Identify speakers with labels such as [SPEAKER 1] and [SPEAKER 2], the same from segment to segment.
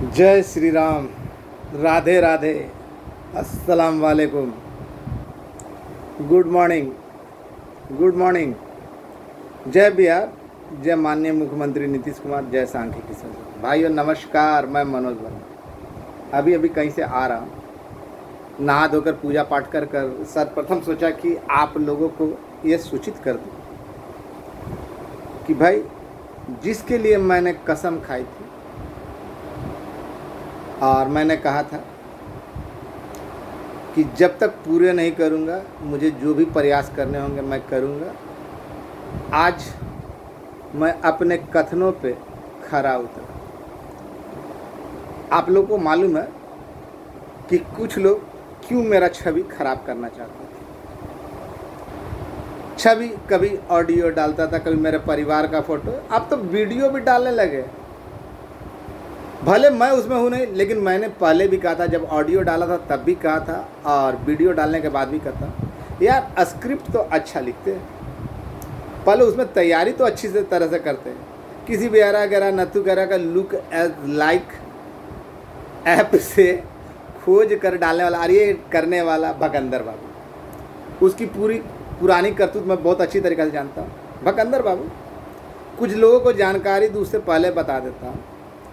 [SPEAKER 1] जय श्री राम। राधे राधे। अस्सलाम वालेकुम। Good morning. Good morning. जय बिहार। जय माननीय मुख्यमंत्री नीतीश कुमार। जय सांख्यिकी संसद। भाइयों नमस्कार। मैं मनोज वर्मा अभी अभी कहीं से आ रहा हूँ, नहा धोकर पूजा पाठ कर कर सर्वप्रथम सोचा कि आप लोगों को ये सूचित कर दूँ कि भाई जिसके लिए मैंने कसम खाई थी और मैंने कहा था कि जब तक पूरे नहीं करूँगा मुझे जो भी प्रयास करने होंगे मैं करूँगा, आज मैं अपने कथनों पे खरा उतरा। आप लोगों को मालूम है कि कुछ लोग क्यों मेरा छवि खराब करना चाहते थे। छवि कभी ऑडियो डालता था, कभी मेरे परिवार का फ़ोटो, अब तो वीडियो भी डालने लगे। भले मैं उसमें हूँ नहीं, लेकिन मैंने पहले भी कहा था, जब ऑडियो डाला था तब भी कहा था और वीडियो डालने के बाद भी कहा था, यार स्क्रिप्ट तो अच्छा लिखते हैं, पहले उसमें तैयारी तो अच्छी से तरह से करते हैं। किसी भी एरा गैरा नथु गैरा का लुक एज लाइक ऐप से खोज कर डालने वाला और ये करने वाला भकंदर बाबू, उसकी पूरी पुरानी करतूत मैं बहुत अच्छी तरीके से जानता हूँ। भकंदर बाबू कुछ लोगों को जानकारी दूँ उससे पहले बता देता हूँ,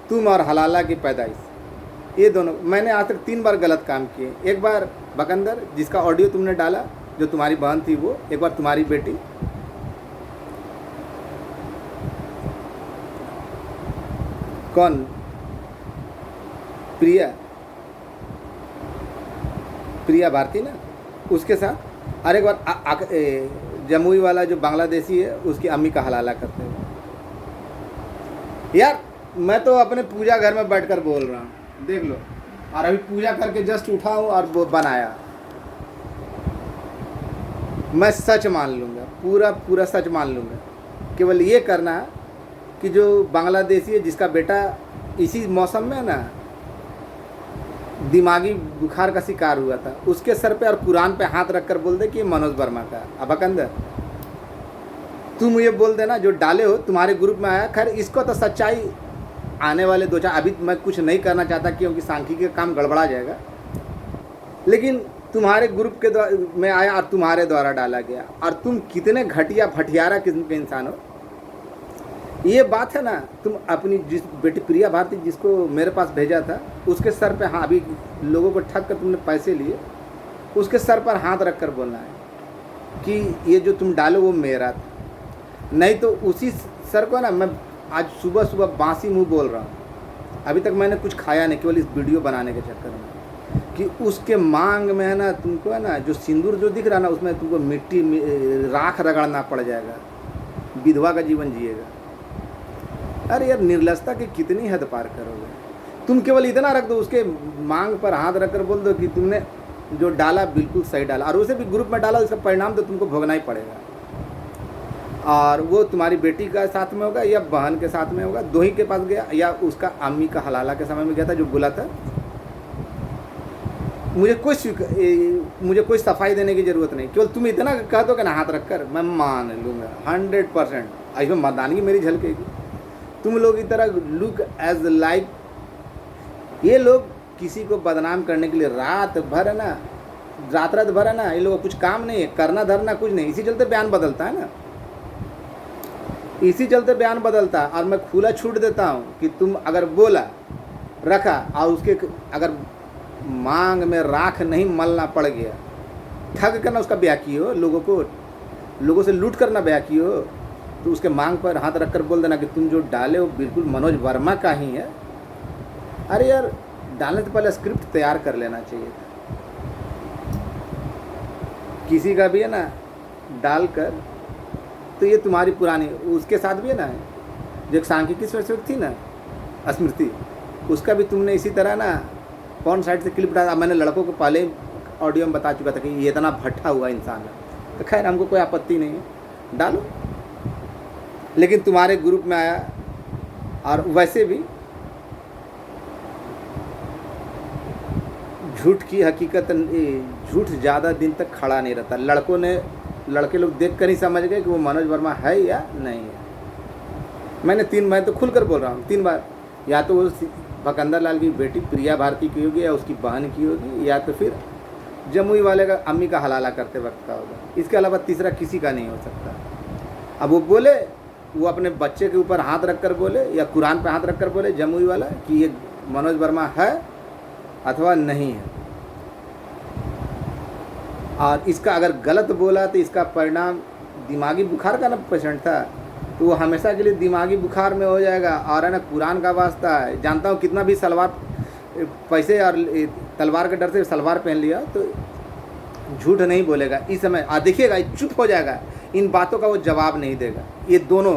[SPEAKER 1] तुम और हलाला की पैदाइश, ये दोनों मैंने आज तक 3 बार गलत काम किए। एक बार भकंदर जिसका ऑडियो तुमने डाला, जो तुम्हारी बहन थी वो, एक बार तुम्हारी बेटी, कौन, प्रिया भारती ना, उसके साथ, और एक बार जमुई वाला जो बांग्लादेशी है उसकी अम्मी का हलाला करते हुए। यार मैं तो अपने पूजा घर में बैठकर बोल रहा हूँ, देख लो। और अभी पूजा करके जस्ट उठा हूँ और वो बनाया। मैं सच मान लूँगा, पूरा सच मान लूँगा। केवल ये करना है कि जो बांग्लादेशी है जिसका बेटा इसी मौसम में ना दिमागी बुखार का शिकार हुआ था, उसके सर पे और कुरान पे हाथ रखकर बोल दे कि ये मनोज वर्मा का। अब भकंदर तुम ये बोल देना, जो डाले हो तुम्हारे ग्रुप में आया। खैर इसको तो सच्चाई आने वाले 2-4, अभी मैं कुछ नहीं करना चाहता क्योंकि सांख्यिकी का काम गड़बड़ा जाएगा, लेकिन तुम्हारे ग्रुप के में आया और तुम्हारे द्वारा डाला गया। और तुम कितने घटिया भटियारा किस्म के इंसान हो, ये बात है ना। तुम अपनी जिस बेटी प्रिया भारती जिसको मेरे पास भेजा था, उसके सर पे, हाँ अभी लोगों को ठग कर तुमने पैसे लिए, उसके सर पर हाथ रख कर बोलना है कि ये जो तुम डालो वो मेरा था। नहीं तो उसी सर को ना मैं आज सुबह बासी मुंह बोल रहा हूँ, अभी तक मैंने कुछ खाया नहीं, केवल इस वीडियो बनाने के चक्कर में, कि उसके मांग में है ना, तुमको है ना जो सिंदूर जो दिख रहा ना, उसमें तुमको मिट्टी राख रगड़ना पड़ जाएगा, विधवा का जीवन जिएगा। अरे यार निर्लजता की कितनी हद पार करोगे तुम। केवल इतना रख दो, उसके मांग पर हाथ रख कर बोल दो कि तुमने जो डाला बिल्कुल सही डाला, और उसे भी ग्रुप में डाला, उसका परिणाम तो तुमको भोगना ही पड़ेगा। और वो तुम्हारी बेटी का साथ में होगा या बहन के साथ में होगा, दो ही के पास गया, या उसका अम्मी का हलाला के समय में गया था जो बोला था। मुझे कोई सफाई देने की ज़रूरत नहीं, केवल तुम इतना कह दो कि ना हाथ रख कर, मैं मान लूँगा 100%। इसमें मर्दानगी मेरी झलकेगी। तुम लोग इस तरह लुक एज लाइक, ये लोग किसी को बदनाम करने के लिए रात भर है ना, रात भर है ना, ये लोग कुछ काम नहीं है, करना धरना कुछ नहीं, इसी चलते बयान बदलता है ना, इसी चलते बयान बदलता। और मैं खुला छूट देता हूँ कि तुम अगर बोला रखा और उसके अगर मांग में राख नहीं मलना पड़ गया, ठग करना उसका ब्याह की हो, लोगों से लूट करना ब्याह की हो, तो उसके मांग पर हाथ रखकर बोल देना कि तुम जो डाले हो बिल्कुल मनोज वर्मा का ही है। अरे यार डालने से पहले स्क्रिप्ट तैयार कर लेना चाहिए था। किसी का भी है ना डालकर, तो ये तुम्हारी पुरानी, उसके साथ भी है ना जो सांख्यिकी शिक्षक थी ना स्मृति, उसका भी तुमने इसी तरह ना कौन साइड से क्लिप डाला। मैंने लड़कों को पहले ही ऑडियो में बता चुका था कि ये इतना भट्ठा हुआ इंसान है, तो खैर हमको कोई आपत्ति नहीं है, डालो। लेकिन तुम्हारे ग्रुप में आया, और वैसे भी झूठ की हकीकत, झूठ ज़्यादा दिन तक खड़ा नहीं रहता। लड़के लोग देख कर ही समझ गए कि वो मनोज वर्मा है या नहीं है। मैं तो खुलकर बोल रहा हूँ 3 बार, या तो वो भकंदर लाल की बेटी प्रिया भारती की होगी या उसकी बहन की होगी या तो फिर जमुई वाले का अम्मी का हलाला करते वक्त का होगा। इसके अलावा तीसरा किसी का नहीं हो सकता। अब वो बोले, वो अपने बच्चे के ऊपर हाथ रख कर बोले या कुरान पे हाथ रख कर बोले जमुई वाला कि ये मनोज वर्मा है अथवा नहीं है, और इसका अगर गलत बोला तो इसका परिणाम दिमागी बुखार का ना पेशेंट था तो वो हमेशा के लिए दिमागी बुखार में हो जाएगा। और है ना, कुरान का वास्ता है, जानता हूँ कितना भी सलवार पैसे और तलवार के डर से सलवार पहन लिया तो झूठ नहीं बोलेगा इस समय। देखिएगा चुप हो जाएगा, इन बातों का वो जवाब नहीं देगा। ये दोनों,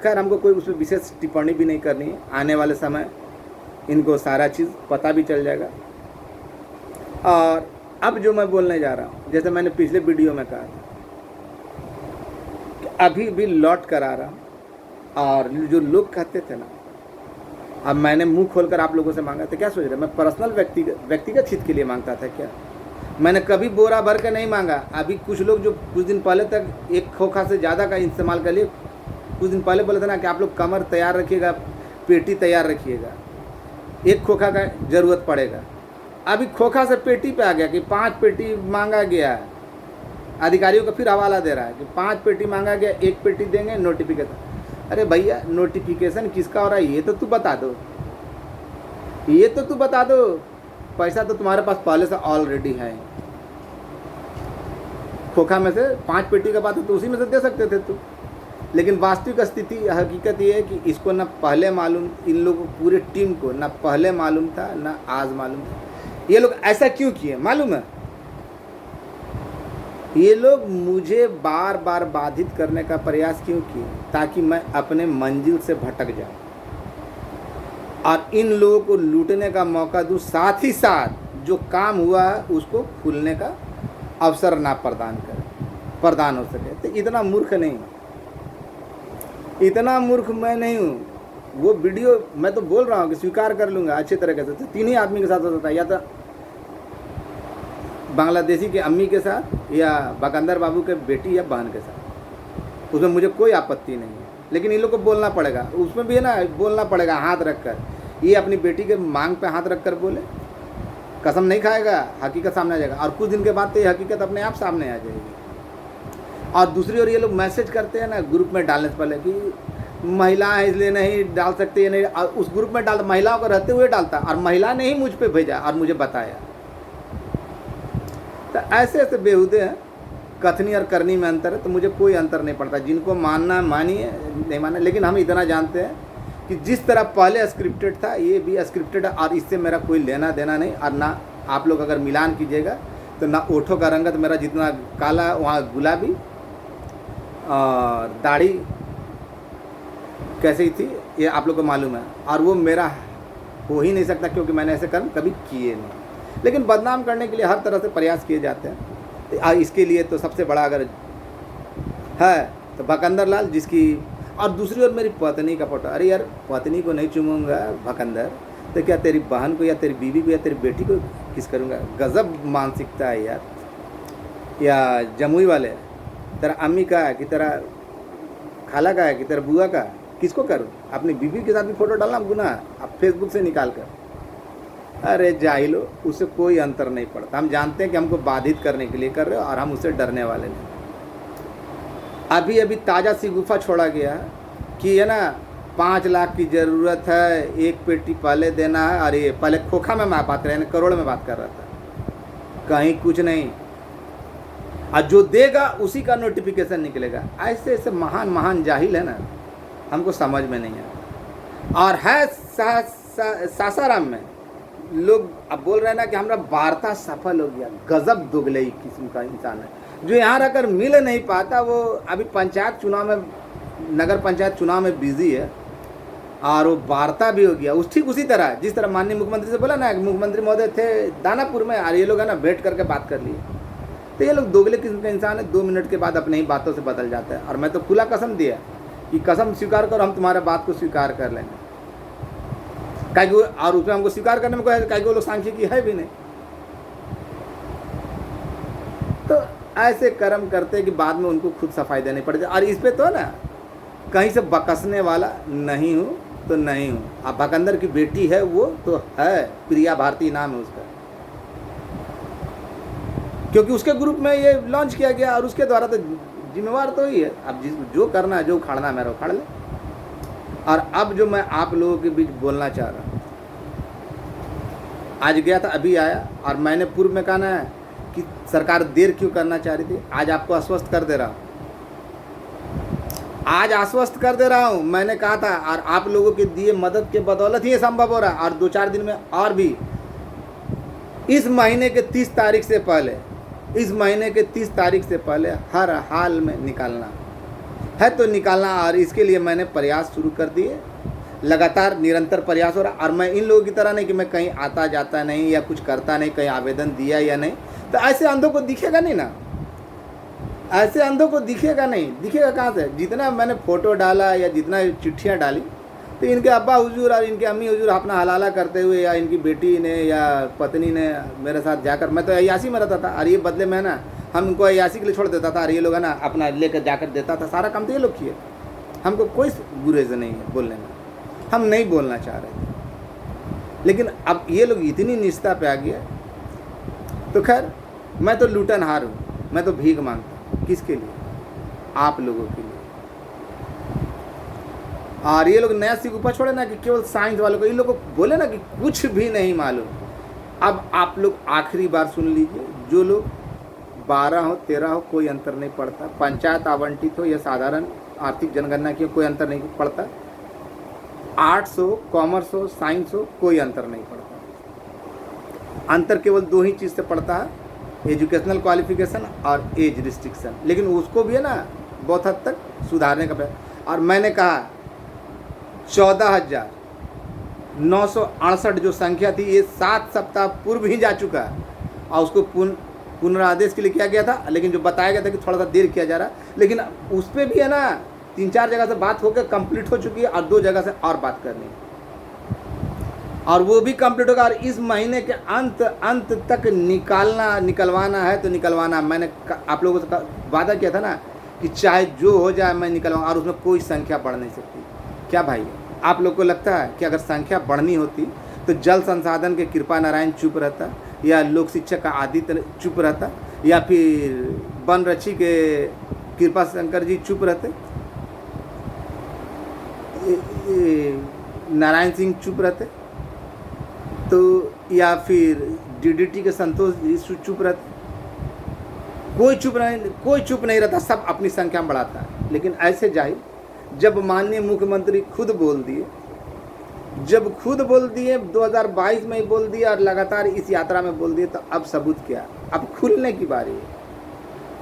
[SPEAKER 1] खैर हमको कोई उसमें विशेष टिप्पणी भी नहीं करनी है, आने वाले समय इनको सारा चीज़ पता भी चल जाएगा। और अब जो मैं बोलने जा रहा हूँ, जैसे मैंने पिछले वीडियो में कहा था कि अभी भी लौट कर आ रहा हूँ, और जो लोग कहते थे ना, अब मैंने मुंह खोलकर आप लोगों से मांगा था, क्या सोच रहे मैं पर्सनल व्यक्तिगत हित के लिए मांगता था क्या? मैंने कभी बोरा भर के नहीं मांगा। अभी कुछ लोग जो कुछ दिन पहले तक एक खोखा से ज़्यादा का इस्तेमाल कर लिए, कुछ दिन पहले बोले थे ना कि आप लोग कमर तैयार रखिएगा, पेटी तैयार रखिएगा, एक खोखा का ज़रूरत पड़ेगा। अभी खोखा से पेटी पे आ गया कि 5 पेटी मांगा गया है, अधिकारियों को फिर हवाला दे रहा है कि 5 पेटी मांगा गया, 1 पेटी देंगे नोटिफिकेशन। अरे भैया, नोटिफिकेशन किसका हो रहा है ये तो तू बता दो, ये तो तू बता दो। पैसा तो तुम्हारे पास पहले से ऑलरेडी है। खोखा में से 5 पेटी का बात है तो उसी में से दे सकते थे तू। लेकिन वास्तविक स्थिति हकीकत ये है कि इसको ना पहले मालूम, इन लोगों पूरे टीम को ना पहले मालूम था ना आज मालूम था। ये लोग ऐसा क्यों किए मालूम है? ये लोग मुझे बार बार बाधित करने का प्रयास क्यों किए? ताकि मैं अपने मंजिल से भटक जाऊं और इन लोगों को लूटने का मौका दूं, साथ ही साथ जो काम हुआ है उसको खुलने का अवसर ना प्रदान हो सके। तो इतना मूर्ख नहीं, इतना मूर्ख मैं नहीं हूँ। वो वीडियो मैं तो बोल रहा हूँ कि स्वीकार कर लूँगा अच्छे तरीके से। तो 3 ही आदमी के साथ हो सकता है, या तो बांग्लादेशी के अम्मी के साथ या बकंदर बाबू के बेटी या बहन के साथ, उसमें मुझे कोई आपत्ति नहीं है। लेकिन इन लोग को बोलना पड़ेगा, उसमें भी है ना, बोलना पड़ेगा हाथ रख कर। ये अपनी बेटी के मांग पे हाथ रख कर बोले, कसम नहीं खाएगा, हकीकत सामने आ जाएगा। और कुछ दिन के बाद तो ये हकीकत अपने आप सामने आ जाएगी। और दूसरी ओर ये लोग मैसेज करते हैं ना ग्रुप में डालने से पहले कि महिलाएं इसलिए नहीं डाल सकती, ये नहीं, और उस ग्रुप में डाल, महिलाओं को रहते हुए डालता, और महिला ने ही मुझ पे भेजा और मुझे बताया। तो ऐसे ऐसे बेहुदे हैं, कथनी और करनी में अंतर है। तो मुझे कोई अंतर नहीं पड़ता, जिनको मानना मानिए, नहीं मानना। लेकिन हम इतना जानते हैं कि जिस तरह पहले स्क्रिप्टेड था ये भी स्क्रिप्टेड है, और इससे मेरा कोई लेना देना नहीं। और ना आप लोग अगर मिलान कीजिएगा तो ना ओठों का रंगत मेरा जितना काला वहाँ गुलाबी, और दाढ़ी कैसी थी ये आप लोग को मालूम है। और वो मेरा हो ही नहीं सकता क्योंकि मैंने ऐसे कर्म कभी किए नहीं। लेकिन बदनाम करने के लिए हर तरह से प्रयास किए जाते हैं। इसके लिए तो सबसे बड़ा अगर है तो भकंदर लाल, जिसकी, और दूसरी ओर मेरी पत्नी का फोटो। अरे यार, पत्नी को नहीं चूमूंगा भकंदर, तो क्या तेरी बहन को या तेरी बीवी को या तेरी बेटी को किस करूँगा? गजब मानसिकता है यार। या जमुई वाले, तेरा अम्मी का है कि तेरा खाला का है कि तेरा बुआ का, किसको करूँ? अपनी बीवी के साथ भी फ़ोटो डालना गुनाह, अब फेसबुक से निकाल कर। अरे जाहिलो, उससे कोई अंतर नहीं पड़ता। हम जानते हैं कि हमको बाधित करने के लिए कर रहे हो और हम उससे डरने वाले नहीं। अभी अभी ताज़ा सी गुफा छोड़ा गया है कि है ना 5 लाख की ज़रूरत है, 1 पेटी पहले देना है। और ये पहले खोखा में मैं बात कर रहा, करोड़ में बात कर रहा था, कहीं कुछ नहीं। और जो देगा उसी का नोटिफिकेशन निकलेगा। ऐसे ऐसे महान महान जाहिल है ना, हमको समझ में नहीं आता। और है सासाराम में लोग अब बोल रहे हैं ना कि हमारा वार्ता सफल हो गया। गजब दोगले किस्म का इंसान है जो यहाँ रहकर मिल नहीं पाता। वो अभी पंचायत चुनाव में, नगर पंचायत चुनाव में बिजी है, और वो वार्ता भी हो गया ठीक उसी तरह जिस तरह माननीय मुख्यमंत्री से बोला ना, मुख्यमंत्री महोदय थे दानापुर में, और ये लोग है ना बैठ करके बात कर लिए। तो ये लोग दोगले किस्म का इंसान है, 2 मिनट के बाद अपने ही बातों से बदल जाता है। और मैं तो खुला कसम दिया कि कसम स्वीकार करो, हम तुम्हारे बात को स्वीकार कर लेंगे। काहे, और उसमें हमको स्वीकार करने में कोई है, वो लोग सांख्यिकी है भी नहीं। तो ऐसे कर्म करते कि बाद में उनको खुद सफाई देनी पड़ जाए। और इस पे तो ना कहीं से बकसने वाला नहीं हूँ, तो नहीं हूँ। अब भकंदर की बेटी है वो तो है, प्रिया भारती नाम है उसका, क्योंकि उसके ग्रुप में ये लॉन्च किया गया और उसके द्वारा तो जिम्मेवार तो ही है। अब जो करना है, जो उखाड़ना है मेरा उखाड़ ले। और अब जो मैं आप लोगों के बीच बोलना चाह रहा हूँ, आज गया था अभी आया, और मैंने पूर्व में कहा ना कि सरकार देर क्यों करना चाह रही थी, आज आपको आश्वस्त कर दे रहा हूँ, आज आश्वस्त कर दे रहा हूँ। मैंने कहा था और आप लोगों के दिए मदद के बदौलत ही ये संभव हो रहा है। और 2-4 दिन में और भी इस महीने के 30 तारीख से पहले, इस महीने के 30 तारीख से पहले हर हाल में निकालना है तो निकालना। और इसके लिए मैंने प्रयास शुरू कर दिए, लगातार निरंतर प्रयास हो रहा। और मैं इन लोगों की तरह नहीं कि मैं कहीं आता जाता नहीं या कुछ करता नहीं, कहीं आवेदन दिया या नहीं, तो ऐसे अंधों को दिखेगा नहीं ना, ऐसे अंधों को दिखेगा नहीं, दिखेगा कहाँ से। जितना मैंने फ़ोटो डाला या जितना चिट्ठियाँ डाली, तो इनके अब्बा हुजूर और इनके अम्मी हुजूर अपना हलाला करते हुए, या इनकी बेटी ने या पत्नी ने मेरे साथ जाकर, मैं तो अयासी में रहता था और ये बदले में ना हम इनको अयासी के लिए छोड़ देता था, और ये लोग है ना अपना लेकर जाकर देता था। सारा काम तो ये लोग किए, हमको कोई गुरेज नहीं है बोलने में, हम नहीं बोलना चाह रहे थे। लेकिन अब ये लोग इतनी निष्ठा पे आ गया, तो खैर मैं तो लूटनहार हूँ, मैं तो भीख मांगता हूँ। किसके लिए? आप लोगों के लिए। और ये लोग नया सिगुफा छोड़े ना कि केवल साइंस वालों को, इन लोगों को बोले ना कि कुछ भी नहीं मालूम। अब आप लोग आखिरी बार सुन लीजिए, जो लोग 12 हो 13 हो कोई अंतर नहीं पड़ता, पंचायत आवंटित हो या साधारण आर्थिक जनगणना की हो कोई अंतर नहीं पड़ता, आर्ट्स हो, कॉमर्स हो, साइंस हो, कोई अंतर नहीं पड़ता। अंतर केवल 2 ही चीज़ से पड़ता है, एजुकेशनल क्वालिफिकेशन और एज रिस्ट्रिक्शन। लेकिन उसको भी है ना बहुत हद तक सुधारने का प्रयास। और मैंने कहा 14,968 जो संख्या थी, ये 7 सप्ताह पूर्व ही जा चुका है, और उसको पुनरादेश के लिए किया गया था। लेकिन जो बताया गया था कि थोड़ा सा देर किया जा रहा है, लेकिन उस पर भी है ना 3-4 जगह से बात होकर कंप्लीट हो चुकी है, और 2 जगह से और बात करनी है, और वो भी कंप्लीट होगा। और इस महीने के अंत तक निकलवाना है तो निकलवाना। मैंने आप लोगों से वादा किया था ना कि चाहे जो हो जाए मैं निकलवाऊँ, और उसमें कोई संख्या बढ़ नहीं सकती। क्या भाई, आप लोग को लगता है कि अगर संख्या बढ़नी होती तो जल संसाधन के कृपा नारायण चुप रहता, या लोक शिक्षक का आदित्य चुप रहता, या फिर वन रक्षी के कृपा शंकर जी चुप रहते, नारायण सिंह चुप रहते, तो या फिर डीडीटी के संतोष जी चुप रहते? कोई चुप नहीं रहता, सब अपनी संख्या में बढ़ाता है। लेकिन ऐसे जाहिर जब माननीय मुख्यमंत्री खुद बोल दिए, 2022 में ही बोल दिया और लगातार इस यात्रा में बोल दिए, तो अब सबूत क्या? अब खुलने की बारी है,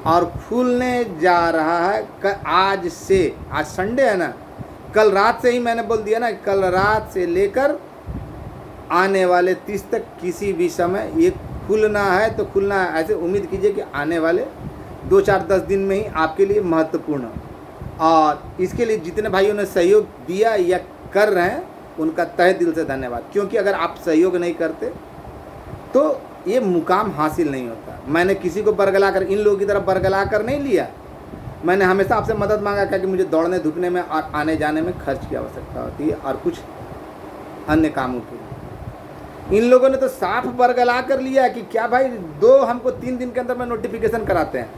[SPEAKER 1] और खुलने जा रहा है आज से। आज संडे है ना, कल रात से ही मैंने बोल दिया ना, कल रात से लेकर आने वाले 30 तक किसी भी समय ये खुलना है तो खुलना है। ऐसे उम्मीद कीजिए कि आने वाले 2-4-10 दिन में ही आपके लिए महत्वपूर्ण हो। और इसके लिए जितने भाइयों ने सहयोग दिया या कर रहे हैं, उनका तहे दिल से धन्यवाद। क्योंकि अगर आप सहयोग नहीं करते तो ये मुकाम हासिल नहीं होता। मैंने किसी को बरगला कर, इन लोगों की तरफ बरगला कर नहीं लिया। मैंने हमेशा आपसे मदद मांगा, क्योंकि मुझे दौड़ने धूपने में और आने जाने में खर्च की आवश्यकता होती है, और कुछ अन्य कामों के लिए। इन लोगों ने तो साफ बरगला कर लिया कि क्या भाई, हमको 3 दिन के अंदर में नोटिफिकेशन कराते हैं।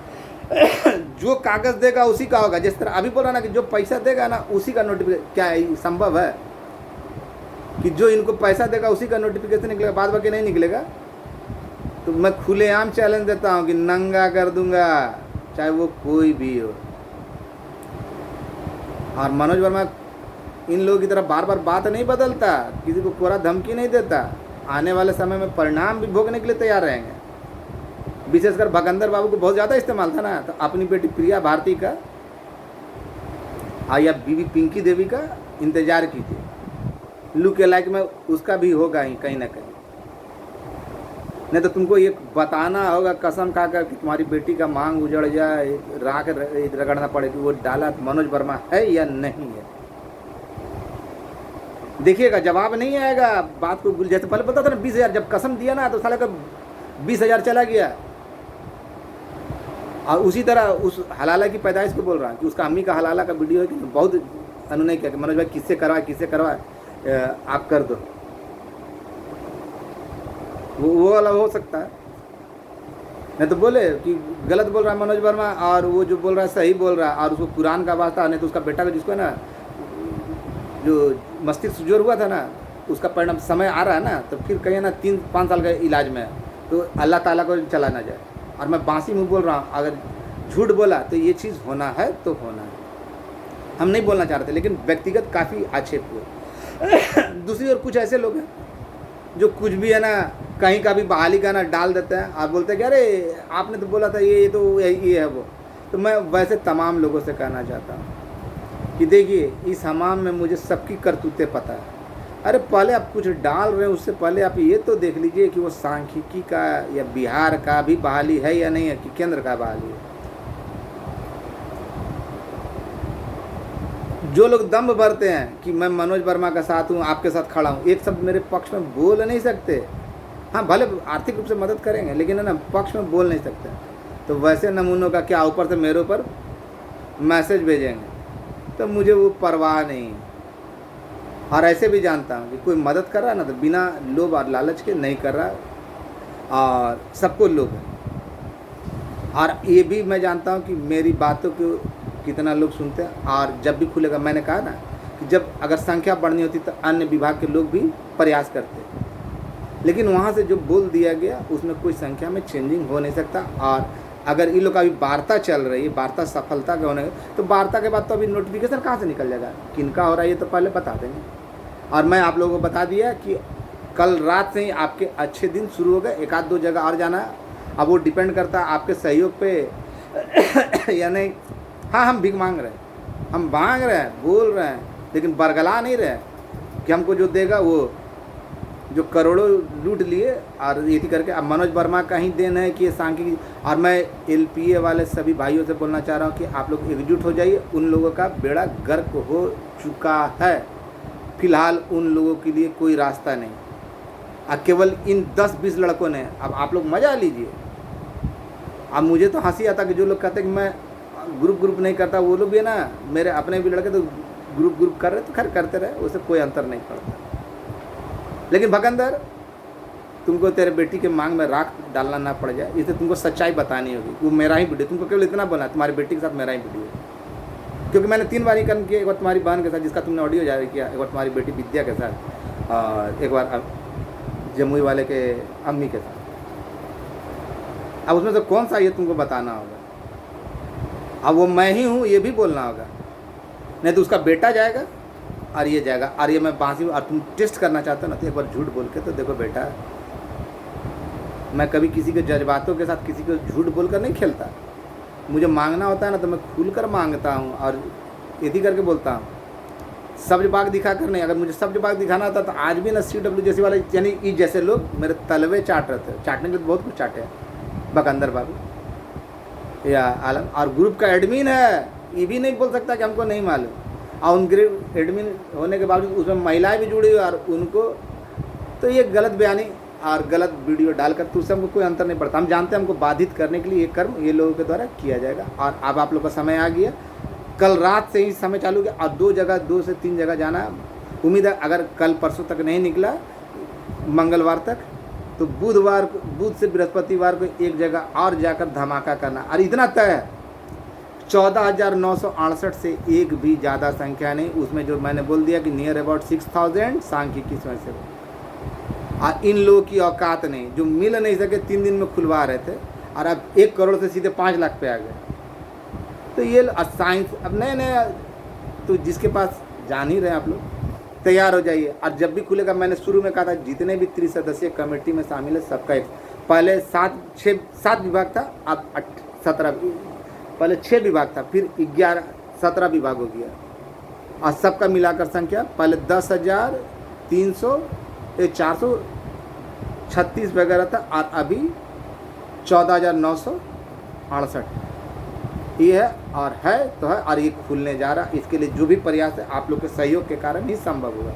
[SPEAKER 1] जो कागज़ देगा उसी का होगा। जिस तरह अभी बोल रहा ना कि जो पैसा देगा ना उसी का नोटिफिकेशन, क्या संभव है कि जो इनको पैसा देगा उसी का नोटिफिकेशन निकलेगा, बाद बाकी नहीं निकलेगा? तो मैं खुलेआम चैलेंज देता हूँ कि नंगा कर दूंगा, चाहे वो कोई भी हो। और मनोज वर्मा इन लोगों की तरफ बार बार बात नहीं बदलता, किसी को कोरा धमकी नहीं देता। आने वाले समय में परिणाम भी भोगने के लिए तैयार रहेंगे। विशेषकर भकंदर बाबू को बहुत ज़्यादा इस्तेमाल था ना, तो अपनी बेटी प्रिया भारती का या बीबी पिंकी देवी का इंतजार कीजिए। लुक लाइक में उसका भी होगा ही कहीं ना कहीं। नहीं तो तुमको ये बताना होगा कसम खाकर कि तुम्हारी बेटी का मांग उजड़ जाए, राख रगड़ना पड़े कि वो डाला मनोज वर्मा है या नहीं है। देखिएगा जवाब नहीं आएगा। बात को जैसे पहले बोलता था ना 20,000, जब कसम दिया ना तो साले का 20,000 चला गया। और उसी तरह उस हलाला की पैदाइश को बोल रहा है कि उसका अम्मी का हलाला का वीडियो है कि बहुत अनुनय किया कि मनोज भाई किससे करवाए। आप कर दो, वो वाला हो सकता है। नहीं तो बोले कि गलत बोल रहा है मनोज वर्मा, और वो जो बोल रहा है सही बोल रहा है, और उसको कुरान का वास्ता, नहीं तो उसका बेटा को जिसको है ना जो मस्तिष्क जोर हुआ था ना, उसका परिणाम समय आ रहा है ना, तो फिर कहीं ना 3-5 साल का इलाज में है, तो अल्लाह ताला को चला ना जाए। और मैं बांसी मुँह बोल रहा हूँ, अगर झूठ बोला तो ये चीज़ होना है तो होना है, हम नहीं बोलना चाह रहे थे, लेकिन व्यक्तिगत काफ़ी आक्षेप हुए। दूसरी ओर कुछ ऐसे लोग हैं जो कुछ भी है ना कहीं का भी बहाली का ना डाल देते हैं और बोलते हैं कि अरे आपने तो बोला था ये तो ये है वो। तो मैं वैसे तमाम लोगों से कहना चाहता हूँ कि देखिए, इस हमाम में मुझे सबकी करतूतें पता है। अरे पहले आप कुछ डाल रहे हैं, उससे पहले आप ये तो देख लीजिए कि वो सांख्यिकी का या बिहार का भी बहाली है या नहीं है, कि केंद्र का बहाली है। जो लोग दम भरते हैं कि मैं मनोज वर्मा का साथ हूँ, आपके साथ खड़ा हूँ, एक शब्द मेरे पक्ष में बोल नहीं सकते। हाँ, भले आर्थिक रूप से मदद करेंगे, लेकिन है ना पक्ष में बोल नहीं सकते। तो वैसे नमूनों का क्या ऊपर से मेरे ऊपर मैसेज भेजेंगे, तो मुझे वो परवाह नहीं। और ऐसे भी जानता हूँ कि कोई मदद कर रहा है ना, तो बिना लोभ और लालच के नहीं कर रहा, और सबको लोभ है। और ये भी मैं जानता हूँ कि मेरी बातों को कितना लोग सुनते हैं। और जब भी खुलेगा, मैंने कहा ना कि जब अगर संख्या बढ़नी होती तो अन्य विभाग के लोग भी प्रयास करते, लेकिन वहाँ से जो बोल दिया गया उसमें कोई संख्या में चेंजिंग हो नहीं सकता। और अगर इन लोग का अभी वार्ता चल रही है, वार्ता सफलता के होने, तो वार्ता के बाद तो अभी नोटिफिकेशन कहाँ से निकल जाएगा, किनका हो रहा है ये तो पहले बता देंगे। और मैं आप लोगों को बता दिया कि कल रात से ही आपके अच्छे दिन शुरू हो गए। 1-2 जगह और जाना है, अब वो डिपेंड करता है आपके सहयोग पे या नहीं। हाँ, हम भीख मांग रहे हैं, हम मांग रहे हैं, बोल रहे हैं, लेकिन बरगला नहीं रहे कि हमको जो देगा वो जो करोड़ों लूट लिए और ये करके। अब मनोज वर्मा का ही देन है कि ये सांख्यिकी। और मैं LPA वाले सभी भाइयों से बोलना चाह रहा हूँ कि आप लोग एकजुट हो जाइए। उन लोगों का बेड़ा गर्क हो चुका है, फिलहाल उन लोगों के लिए कोई रास्ता नहीं। अब केवल इन 10-20 लड़कों ने, अब आप लोग मजा लीजिए। अब मुझे तो हंसी आता कि जो लोग कहते हैं कि मैं ग्रुप नहीं करता, वो लोग भी है ना, मेरे अपने भी लड़के तो ग्रुप कर रहे, तो खैर करते रहे, उससे कोई अंतर नहीं पड़ता। लेकिन भगंदर, तुमको तेरे बेटी के मांग में राख डालना ना पड़ जाए, इसलिए तुमको सच्चाई बतानी होगी। वो मेरा ही वीडियो, तुमको केवल इतना बोलना, तुम्हारी बेटी के साथ मेरा ही वीडियो है। क्योंकि मैंने 3 बार ही कर्म किया, एक बार तुम्हारी बहन के साथ जिसका तुमने ऑडियो जारी किया, एक बार तुम्हारी बेटी विद्या के साथ, और एक बार जमुई वाले के अम्मी के साथ। अब उसमें से कौन सा ये तुमको बताना होगा। अब वो मैं ही हूँ ये भी बोलना होगा, नहीं तो उसका बेटा जाएगा और ये जाएगा। और ये मैं बांसी, और तुम टेस्ट करना चाहते हो ना, तो एक बार झूठ बोल के तो देखो बेटा, मैं कभी किसी के जज्बातों के साथ किसी को झूठ बोलकर नहीं खेलता। मुझे मांगना होता है ना, तो मैं खुलकर मांगता हूँ और यदि करके बोलता हूँ, सब्ज बाग दिखा कर नहीं। अगर मुझे सब्ज बाग दिखाना होता तो आज भी ना CW जैसे वाले, यानी ई जैसे लोग मेरे तलवे चाट रहे थे। चाटने के तो बहुत कुछ चाटे हैं, बकंदर बाबू या आलम। और ग्रुप का एडमिन है, ये भी नहीं बोल सकता कि हमको नहीं मालूम। और उन ग्रुप एडमिन होने के बावजूद उसमें महिलाएं भी जुड़ी हुई, और उनको तो ये गलत बयानी और गलत वीडियो डालकर तो उससे हमको कोई अंतर नहीं पड़ता। हम जानते हैं हमको बाधित करने के लिए ये कर्म ये लोगों के द्वारा किया जाएगा। और अब आप लोग का समय आ गया, कल रात से ही समय चालू किया, और 2 से 3 जगह जाना। उम्मीद है अगर कल परसों तक नहीं निकला, मंगलवार तक, तो बुध से बृहस्पतिवार को एक जगह और जाकर धमाका करना। और इतना तय है, 14,968 से एक भी ज़्यादा संख्या नहीं। उसमें जो मैंने बोल दिया कि नियर अबाउट 6,000 सांख्यिकी स्वयं से। और इन लोगों की औकात नहीं, जो मिल नहीं सके 3 दिन में खुलवा रहे थे, और अब 1 करोड़ से सीधे 5 लाख पे आ गए। तो ये साइंस अब नए तो जिसके पास जान ही रहे आप लोग, तैयार हो जाइए। और जब भी खुलेगा, मैंने शुरू में कहा था जितने भी त्रिसदस्यीय कमेटी में शामिल है सबका एक, पहले 7 विभाग था, अब 17, पहले 6 विभाग था, फिर 17 विभाग हो गया। और सबका मिलाकर संख्या पहले 10,436 वगैरह था, और अभी 14,968 ये है। और है तो है, और ये खुलने जा रहा। इसके लिए जो भी प्रयास है आप लोग के सहयोग के कारण ही संभव हुआ।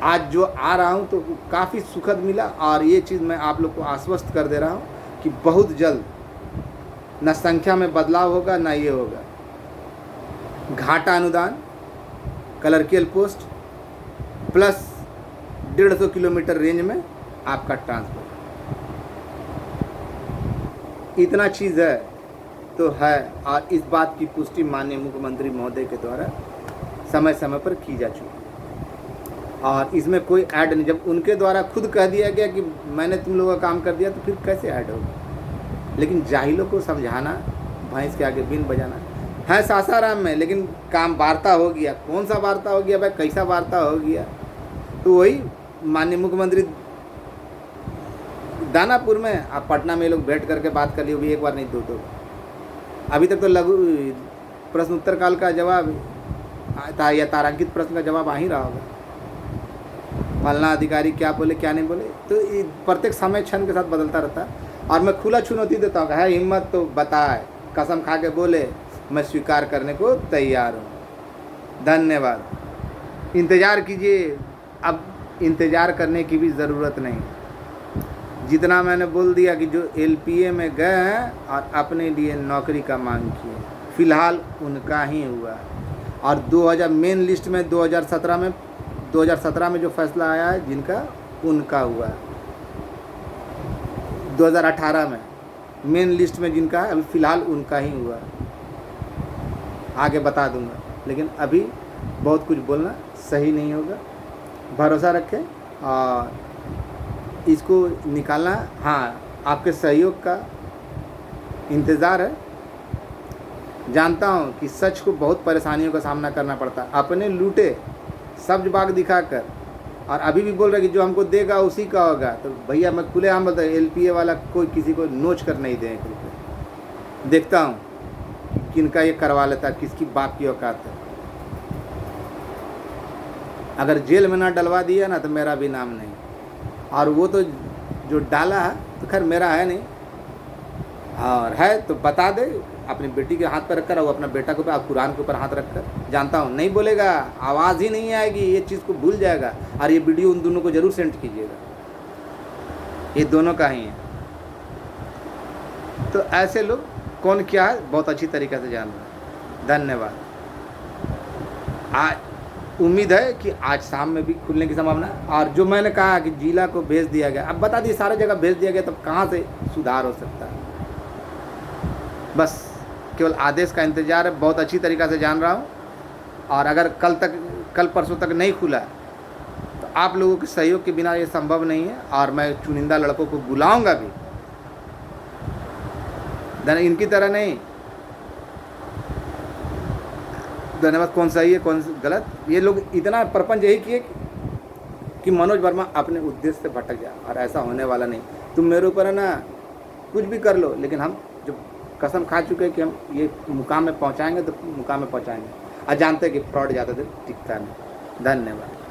[SPEAKER 1] आज जो आ रहा हूँ तो काफ़ी सुखद मिला, और ये चीज़ मैं आप लोग को आश्वस्त कर दे रहा हूँ कि बहुत जल्द न संख्या में बदलाव होगा, ना ये होगा। घाटा अनुदान clerical post plus 150 kilometre range में आपका ट्रांसफर। इतना चीज़ है तो है, और इस बात की पुष्टि माननीय मुख्यमंत्री महोदय के द्वारा समय समय पर की जा चुकी है, और इसमें कोई ऐड नहीं। जब उनके द्वारा खुद कह दिया गया कि मैंने तुम लोगों का काम कर दिया, तो फिर कैसे ऐड होगा? लेकिन जाहिलों को समझाना, भैंस के आगे बीन बजाना है सासाराम में, लेकिन काम वार्ता हो गया। कौन सा वार्ता हो गया भाई, कैसा वार्ता हो गया? तो वही माननीय मुख्यमंत्री दानापुर में, आप पटना में ये लोग बैठ करके बात कर लिए, भी एक बार नहीं, दो अभी तक तो लघु प्रश्न उत्तर काल का जवाब या तारांकित प्रश्न का जवाब आ ही रहा होगा। फलना अधिकारी क्या बोले क्या नहीं बोले, तो प्रत्येक समय क्षण के साथ बदलता रहता है। और मैं खुला चुनौती देता हूँ, है हिम्मत तो बताए, कसम खा के बोले, मैं स्वीकार करने को तैयार हूँ। धन्यवाद। इंतज़ार कीजिए, अब इंतज़ार करने की भी ज़रूरत नहीं। जितना मैंने बोल दिया कि जो LPA में गए हैं और अपने लिए नौकरी का मांग किए, फ़िलहाल उनका ही हुआ। और 2000 मेन लिस्ट में 2017 में जो फैसला आया है जिनका, उनका हुआ। 2018 में मेन लिस्ट में जिनका है, अभी फ़िलहाल उनका ही हुआ। आगे बता दूंगा, लेकिन अभी बहुत कुछ बोलना सही नहीं होगा। भरोसा रखें और इसको निकालना, हाँ आपके सहयोग का इंतज़ार है। जानता हूँ कि सच को बहुत परेशानियों का सामना करना पड़ता है, अपने लूटे सब्ज बाग दिखाकर, और अभी भी बोल रहे कि जो हमको देगा उसी का होगा। तो भैया मैं खुलेआम बोलता हूँ, LPA वाला कोई किसी को नोच कर नहीं दें। देखता हूँ किनका ये करवा लेता, किसकी बाप की औकात है। अगर जेल में ना डलवा दिया ना तो मेरा भी नाम नहीं, और वो तो जो डाला है तो खैर मेरा है नहीं, और है तो बता दे, अपनी बेटी के हाथ पर रखकर, और अपना बेटा के ऊपर, कुरान के ऊपर हाथ रखकर। जानता हूँ नहीं बोलेगा, आवाज़ ही नहीं आएगी, ये चीज़ को भूल जाएगा। और ये वीडियो उन दोनों को ज़रूर सेंड कीजिएगा, ये दोनों का ही है। तो ऐसे लोग कौन क्या है बहुत अच्छी तरीक़े से जान रहे हैं। धन्यवाद। उम्मीद है कि आज शाम में भी खुलने की संभावना है। और जो मैंने कहा कि जिला को भेज दिया गया, अब बता दिए सारा जगह भेज दिया गया, तब कहाँ से सुधार हो सकता है? बस केवल आदेश का इंतज़ार है। बहुत अच्छी तरीक़ा से जान रहा हूँ, और अगर कल परसों तक नहीं खुला तो आप लोगों के सहयोग के बिना ये संभव नहीं है। और मैं चुनिंदा लड़कों को बुलाऊंगा भी, इनकी तरह नहीं। धन्यवाद। कौन सही है कौन गलत, ये लोग इतना प्रपंच यही किए कि मनोज वर्मा अपने उद्देश्य से भटक जाए, और ऐसा होने वाला नहीं। तुम मेरे ऊपर है ना कुछ भी कर लो, लेकिन हम जो कसम खा चुके हैं कि हम ये मुकाम में पहुंचाएंगे, तो मुकाम में पहुंचाएंगे। और जानते हैं कि फ्रॉड ज़्यादा देर टिकता नहीं। धन्यवाद।